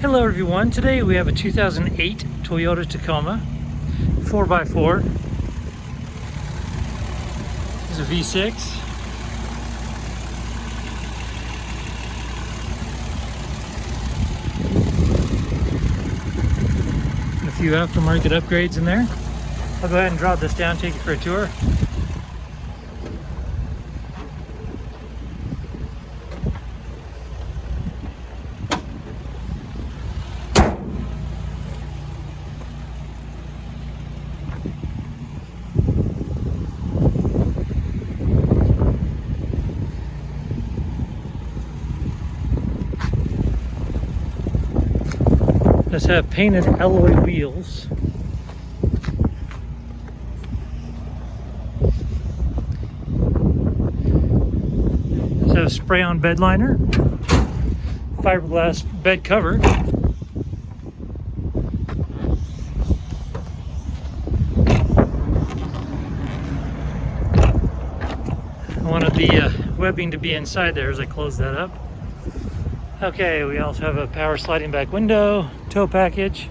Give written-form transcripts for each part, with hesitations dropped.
Hello everyone, today we have a 2008 Toyota Tacoma 4x4. This is a V6. And a few aftermarket upgrades in there. I'll go ahead and drop this down, take you for a tour. Let's have painted alloy wheels. Let's have spray-on Bedliner, fiberglass bed cover. I wanted the webbing to be inside there as I close that up. Okay, we also have a power sliding back window, tow package.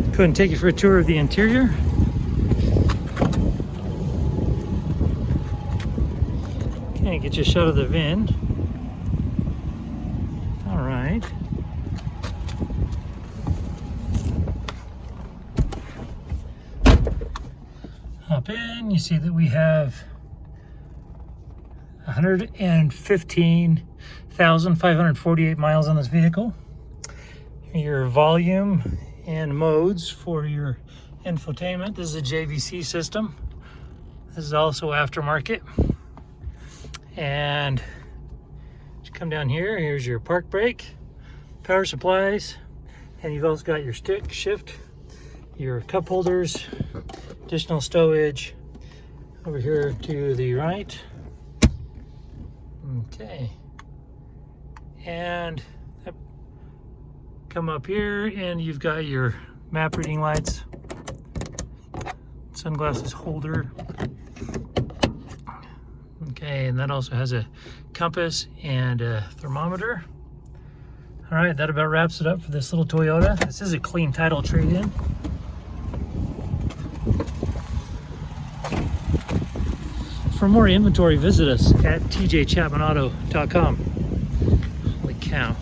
Go ahead and take you for a tour of the interior. Okay, get you a shot of the VIN. All right. Hop in, you see that we have 115,548 miles on this vehicle. Your volume and modes for your infotainment. This is a JVC system. This is also aftermarket. And you come down here, here's your park brake, power supplies, and you've also got your stick shift, your cup holders, additional stowage over here to the right. Okay, and come up here and you've got your map reading lights, sunglasses holder. Okay, and that also has a compass and a thermometer. All right, that about wraps it up for this little Toyota. This is a clean title trade-in. For more inventory, visit us at tjchapmanauto.com. Holy cow.